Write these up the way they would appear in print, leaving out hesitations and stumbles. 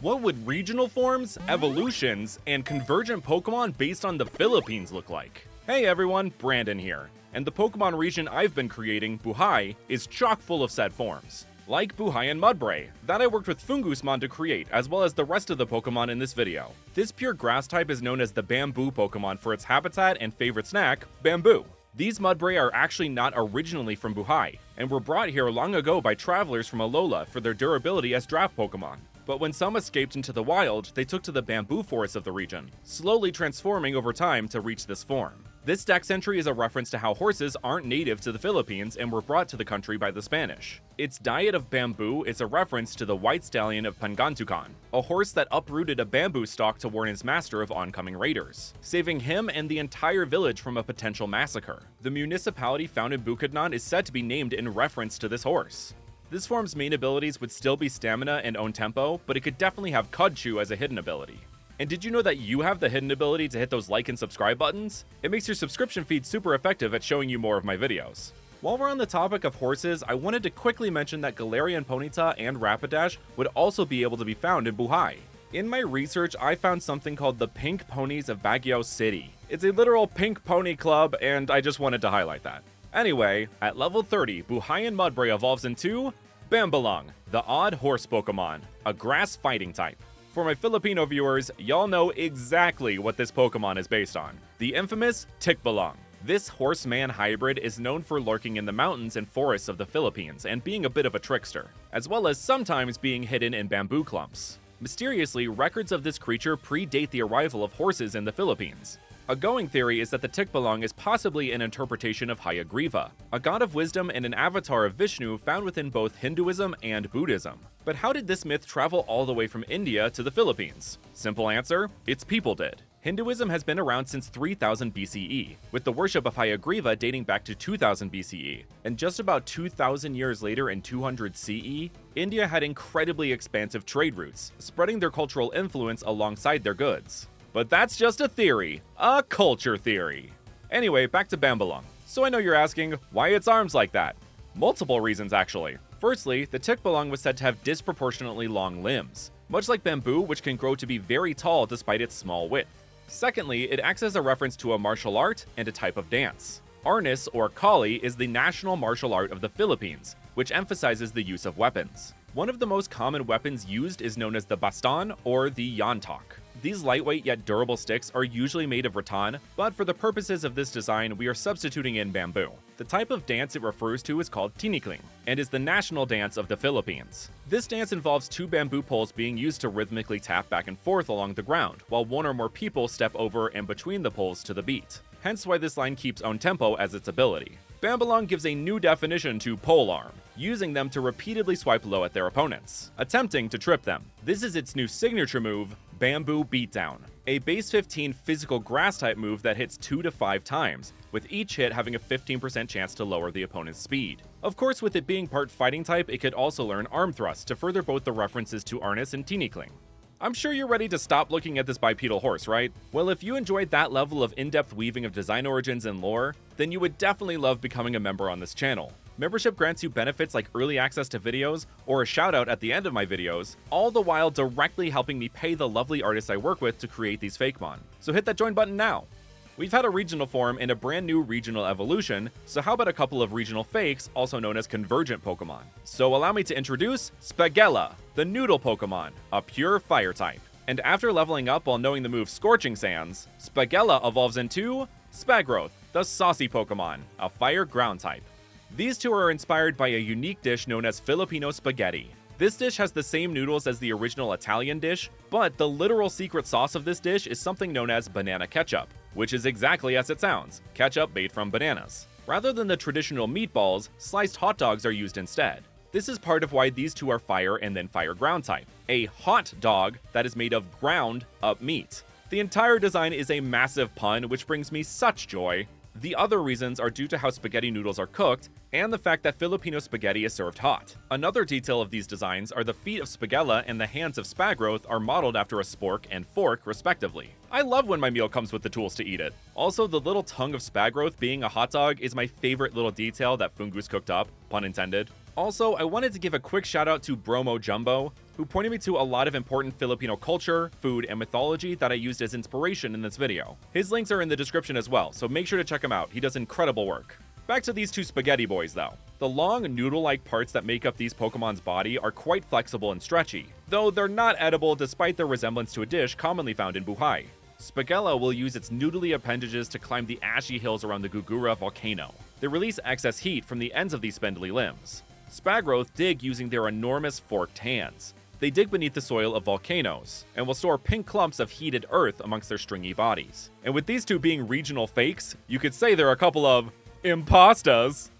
What would regional forms, evolutions, and convergent Pokemon based on the Philippines look like? Hey everyone, Brandon here, and the Pokemon region I've been creating, Buhay, is chock full of said forms. Like Buhay and Mudbray, that I worked with Foongoos to create, as well as the rest of the Pokemon in this video. This pure grass type is known as the Bamboo Pokemon for its habitat and favorite snack, bamboo. These Mudbray are actually not originally from Buhay, and were brought here long ago by travelers from Alola for their durability as draft Pokemon. But when some escaped into the wild, they took to the bamboo forests of the region, slowly transforming over time to reach this form. This dex entry is a reference to how horses aren't native to the Philippines and were brought to the country by the Spanish. Its diet of bamboo is a reference to the white stallion of Pangantucan, a horse that uprooted a bamboo stalk to warn his master of oncoming raiders, saving him and the entire village from a potential massacre. The municipality found in Bukidnon is said to be named in reference to this horse. This form's main abilities would still be Stamina and Own Tempo, but it could definitely have Cudchew as a hidden ability. And did you know that you have the hidden ability to hit those like and subscribe buttons? It makes your subscription feed super effective at showing you more of my videos. While we're on the topic of horses, I wanted to quickly mention that Galarian Ponyta and Rapidash would also be able to be found in Buhay. In my research, I found something called the Pink Ponies of Baguio City. It's a literal pink pony club, and I just wanted to highlight that. Anyway, at level 30, Buhay and Mudbray evolves into Bambalong, the odd horse Pokemon, a grass fighting type. For my Filipino viewers, y'all know exactly what this Pokemon is based on, the infamous Tikbalong. This horse-man hybrid is known for lurking in the mountains and forests of the Philippines and being a bit of a trickster, as well as sometimes being hidden in bamboo clumps. Mysteriously, records of this creature predate the arrival of horses in the Philippines. A going theory is that the Tikbalong is possibly an interpretation of Hayagriva, a god of wisdom and an avatar of Vishnu found within both Hinduism and Buddhism. But how did this myth travel all the way from India to the Philippines? Simple answer, its people did. Hinduism has been around since 3000 BCE, with the worship of Hayagriva dating back to 2000 BCE, and just about 2000 years later in 200 CE, India had incredibly expansive trade routes, spreading their cultural influence alongside their goods. But that's just a theory, a culture theory. Anyway, back to Bambalong. So I know you're asking, why its arms like that? Multiple reasons actually. Firstly, the Tikbalong was said to have disproportionately long limbs, much like bamboo, which can grow to be very tall despite its small width. Secondly, it acts as a reference to a martial art and a type of dance. Arnis, or Kali, is the national martial art of the Philippines, which emphasizes the use of weapons. One of the most common weapons used is known as the baston, or the yantok. These lightweight yet durable sticks are usually made of rattan, but for the purposes of this design, we are substituting in bamboo. The type of dance it refers to is called tinikling, and is the national dance of the Philippines. This dance involves two bamboo poles being used to rhythmically tap back and forth along the ground, while one or more people step over and between the poles to the beat. Hence why this line keeps Own Tempo as its ability. Bambalong gives a new definition to polearm, using them to repeatedly swipe low at their opponents, attempting to trip them. This is its new signature move, Bamboo Beatdown, a base 15 physical grass type move that hits 2 to 5 times, with each hit having a 15% chance to lower the opponent's speed. Of course, with it being part fighting type, it could also learn Arm Thrust to further both the references to Arnis and Tinikling. I'm sure you're ready to stop looking at this bipedal horse, right? Well, if you enjoyed that level of in-depth weaving of design origins and lore, then you would definitely love becoming a member on this channel. Membership grants you benefits like early access to videos, or a shout out at the end of my videos, all the while directly helping me pay the lovely artists I work with to create these Fakemon. So hit that join button now! We've had a regional form and a brand new regional evolution, so how about a couple of regional fakes, also known as Convergent Pokemon? So allow me to introduce Spagella, the Noodle Pokemon, a pure fire type. And after leveling up while knowing the move Scorching Sands, Spagella evolves into Spagrowth, the Saucy Pokemon, a fire ground type. These two are inspired by a unique dish known as Filipino spaghetti. This dish has the same noodles as the original Italian dish, but the literal secret sauce of this dish is something known as banana ketchup, which is exactly as it sounds, ketchup made from bananas. Rather than the traditional meatballs, sliced hot dogs are used instead. This is part of why these two are fire and then fire ground type, a hot dog that is made of ground up meat. The entire design is a massive pun, which brings me such joy. The other reasons are due to how spaghetti noodles are cooked, and the fact that Filipino spaghetti is served hot. Another detail of these designs are the feet of Spagella and the hands of Spagrowth are modeled after a spork and fork, respectively. I love when my meal comes with the tools to eat it. Also, the little tongue of Spagrowth being a hot dog is my favorite little detail that Foongoos cooked up, pun intended. Also, I wanted to give a quick shout out to Bromo Jumbo. who pointed me to a lot of important Filipino culture, food, and mythology that I used as inspiration in this video. His links are in the description as well, so make sure to check him out. He does incredible work. Back to these two spaghetti boys though. The long, noodle-like parts that make up these Pokemon's body are quite flexible and stretchy, though they're not edible despite their resemblance to a dish commonly found in Buhay. Spagella will use its noodly appendages to climb the ashy hills around the Gugura volcano. They release excess heat from the ends of these spindly limbs. Spagroth dig using their enormous forked hands. They dig beneath the soil of volcanoes, and will store pink clumps of heated earth amongst their stringy bodies. And with these two being regional fakes, you could say they're a couple of impastas.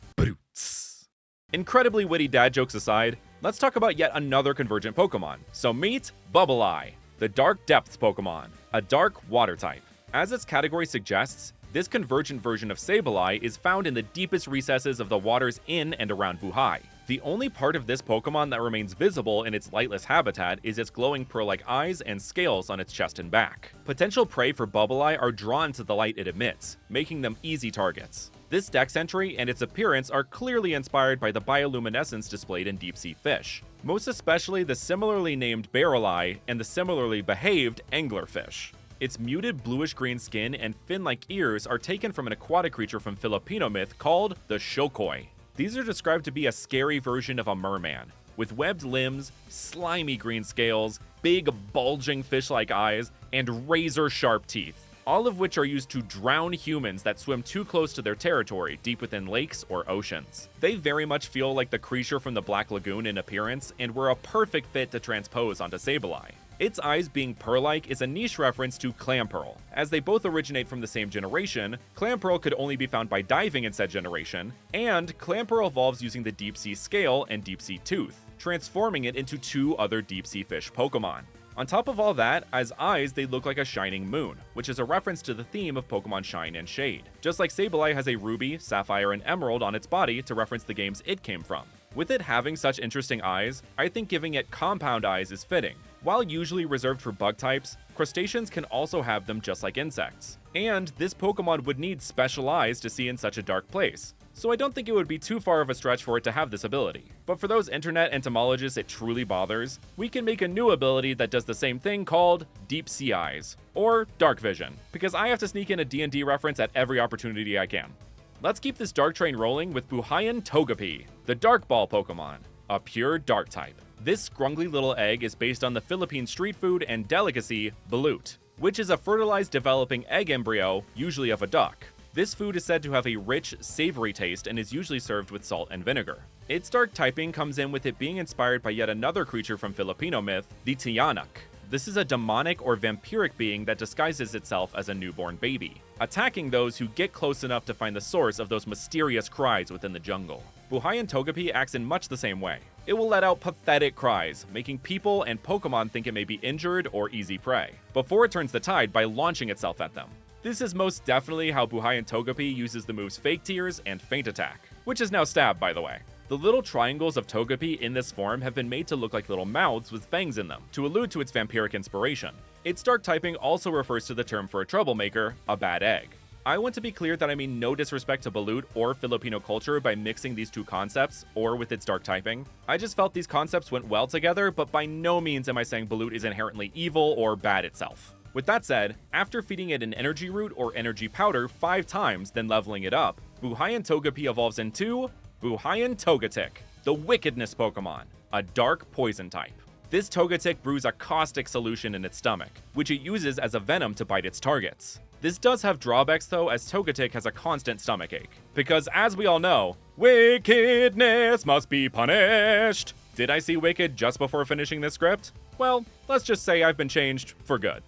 Incredibly witty dad jokes aside, let's talk about yet another Convergent Pokemon. So meet Bubleye, the Dark Depths Pokemon, a dark water type. As its category suggests, this convergent version of Sableye is found in the deepest recesses of the waters in and around Buhai. The only part of this Pokemon that remains visible in its lightless habitat is its glowing pearl-like eyes and scales on its chest and back. Potential prey for Bubleye are drawn to the light it emits, making them easy targets. This dex entry and its appearance are clearly inspired by the bioluminescence displayed in deep-sea fish, most especially the similarly named Barreleye and the similarly behaved anglerfish. Its muted bluish-green skin and fin-like ears are taken from an aquatic creature from Filipino myth called the Shokoi. These are described to be a scary version of a merman, with webbed limbs, slimy green scales, big bulging fish-like eyes, and razor-sharp teeth, all of which are used to drown humans that swim too close to their territory deep within lakes or oceans. They very much feel like the creature from the Black Lagoon in appearance and were a perfect fit to transpose onto Sableye. Its eyes being pearl-like is a niche reference to Clamperl. As they both originate from the same generation, Clamperl could only be found by diving in said generation, and Clamperl evolves using the deep-sea scale and deep-sea tooth, transforming it into two other deep-sea fish Pokemon. On top of all that, as eyes they look like a shining moon, which is a reference to the theme of Pokemon Shine and Shade. Just like Sableye has a ruby, sapphire, and emerald on its body to reference the games it came from. With it having such interesting eyes, I think giving it compound eyes is fitting. While usually reserved for bug types, crustaceans can also have them just like insects. And this Pokemon would need special eyes to see in such a dark place, so I don't think it would be too far of a stretch for it to have this ability. But for those internet entomologists it truly bothers, we can make a new ability that does the same thing called Deep Sea Eyes, or Dark Vision, because I have to sneak in a D&D reference at every opportunity I can. Let's keep this dark train rolling with Buhayan Togepi, the Dark Ball Pokemon, a pure dark type. This scrungly little egg is based on the Philippine street food and delicacy balut, which is a fertilized developing egg embryo, usually of a duck. This food is said to have a rich, savory taste and is usually served with salt and vinegar. Its dark typing comes in with it being inspired by yet another creature from Filipino myth, the Tiyanak. This is a demonic or vampiric being that disguises itself as a newborn baby, attacking those who get close enough to find the source of those mysterious cries within the jungle. Buhayan Togepi acts in much the same way. It will let out pathetic cries, making people and Pokemon think it may be injured or easy prey, before it turns the tide by launching itself at them. This is most definitely how Buhayan Togepi uses the moves Fake Tears and Faint Attack, which is now Stab by the way. The little triangles of Togepi in this form have been made to look like little mouths with fangs in them, to allude to its vampiric inspiration. Its dark typing also refers to the term for a troublemaker, a bad egg. I want to be clear that I mean no disrespect to balut or Filipino culture by mixing these two concepts, or with its dark typing. I just felt these concepts went well together, but by no means am I saying balut is inherently evil or bad itself. With that said, after feeding it an energy root or energy powder 5 times, then leveling it up, Buhayan Togepi evolves into Buhayan Togetic, the Wickedness Pokemon, a dark poison type. This Togetic brews a caustic solution in its stomach, which it uses as a venom to bite its targets. This does have drawbacks though, as Togetic has a constant stomachache, because as we all know, wickedness must be punished. Did I see Wicked just before finishing this script? Well, let's just say I've been changed for good.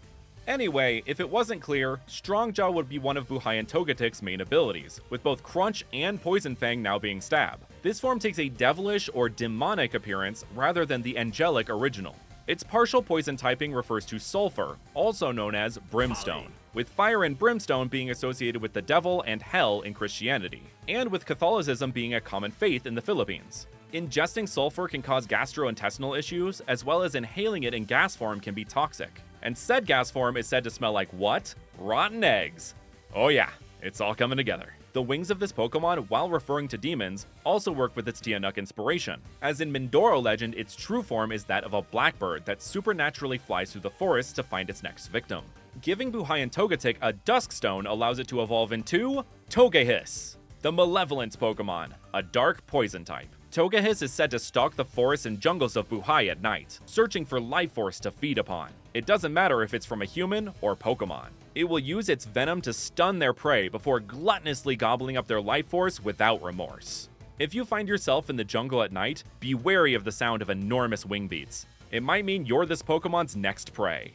Anyway, if it wasn't clear, Strongjaw would be one of Buhayan Togetic's main abilities, with both Crunch and Poison Fang now being Stab. This form takes a devilish or demonic appearance rather than the angelic original. Its partial poison typing refers to sulfur, also known as brimstone, with fire and brimstone being associated with the devil and hell in Christianity, and with Catholicism being a common faith in the Philippines. Ingesting sulfur can cause gastrointestinal issues, as well as inhaling it in gas form can be toxic. And said gas form is said to smell like what? Rotten eggs. Oh yeah, it's all coming together. The wings of this Pokemon, while referring to demons, also work with its Tianuk inspiration, as in Mindoro legend its true form is that of a blackbird that supernaturally flies through the forest to find its next victim. Giving Buhai and Togetic a Dusk Stone allows it to evolve into Togehiss, the Malevolence Pokemon, a dark poison type. Togehiss is said to stalk the forests and jungles of Buhai at night, searching for life force to feed upon. It doesn't matter if it's from a human or Pokemon. It will use its venom to stun their prey before gluttonously gobbling up their life force without remorse. If you find yourself in the jungle at night, be wary of the sound of enormous wing beats. It might mean you're this Pokemon's next prey.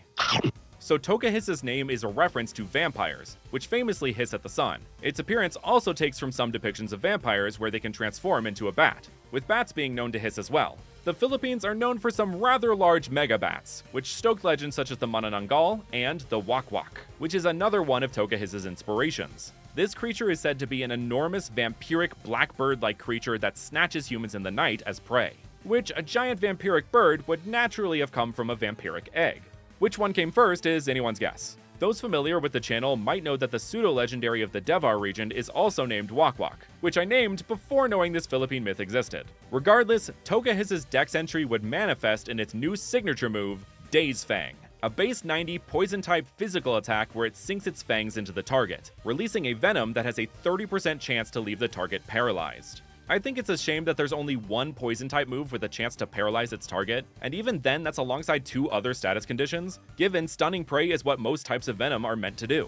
So Togehiss's name is a reference to vampires, which famously hiss at the sun. Its appearance also takes from some depictions of vampires where they can transform into a bat, with bats being known to hiss as well. The Philippines are known for some rather large mega bats, which stoked legends such as the Manananggal and the Wakwak, which is another one of Togehiss's inspirations. This creature is said to be an enormous vampiric blackbird-like creature that snatches humans in the night as prey, which a giant vampiric bird would naturally have come from a vampiric egg. Which one came first is anyone's guess. Those familiar with the channel might know that the pseudo-legendary of the Devar region is also named Wakwak, which I named before knowing this Philippine myth existed. Regardless, Togehiss's dex entry would manifest in its new signature move, Daze Fang, a base 90 poison-type physical attack where it sinks its fangs into the target, releasing a venom that has a 30% chance to leave the target paralyzed. I think it's a shame that there's only one poison-type move with a chance to paralyze its target, and even then that's alongside 2 other status conditions, given stunning prey is what most types of venom are meant to do.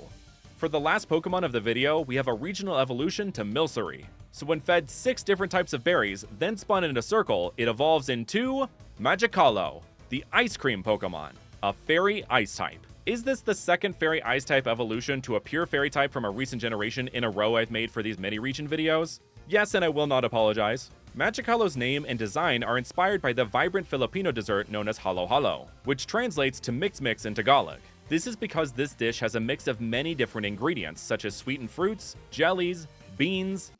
For the last Pokemon of the video, we have a regional evolution to Milcery. So when fed 6 different types of berries, then spun in a circle, it evolves into Magicalo, the Ice Cream Pokemon, a Fairy Ice type. Is this the second Fairy Ice type evolution to a pure Fairy type from a recent generation in a row I've made for these mini-region videos? Yes, and I will not apologize. Magicalo's name and design are inspired by the vibrant Filipino dessert known as halo-halo, which translates to mix in Tagalog. This is because this dish has a mix of many different ingredients, such as sweetened fruits, jellies, beans,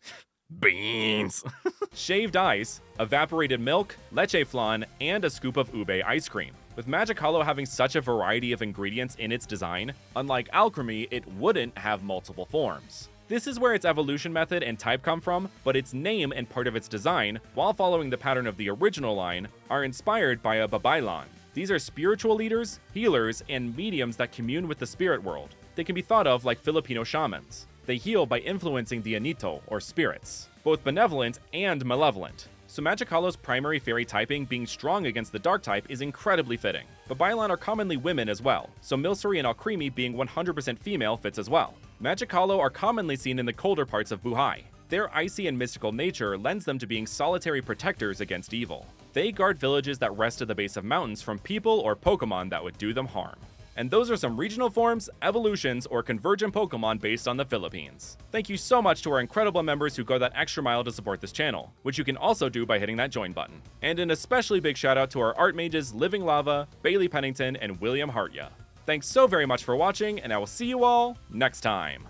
shaved ice, evaporated milk, leche flan, and a scoop of ube ice cream. With Magicalo having such a variety of ingredients in its design, unlike Alchemy, it wouldn't have multiple forms. This is where its evolution method and type come from, but its name and part of its design, while following the pattern of the original line, are inspired by a Bambalong. These are spiritual leaders, healers, and mediums that commune with the spirit world. They can be thought of like Filipino shamans. They heal by influencing the Anito, or spirits, both benevolent and malevolent. So Magicalo's primary fairy typing being strong against the dark type is incredibly fitting. Bambalong are commonly women as well, so Milcery and Alcremie being 100% female fits as well. Magicalo are commonly seen in the colder parts of Buhai. Their icy and mystical nature lends them to being solitary protectors against evil. They guard villages that rest at the base of mountains from people or Pokemon that would do them harm. And those are some regional forms, evolutions, or convergent Pokemon based on the Philippines. Thank you so much to our incredible members who go that extra mile to support this channel, which you can also do by hitting that join button. And an especially big shout out to our art mages Living Lava, Bailey Pennington, and William Hartya. Thanks so very much for watching, and I will see you all next time.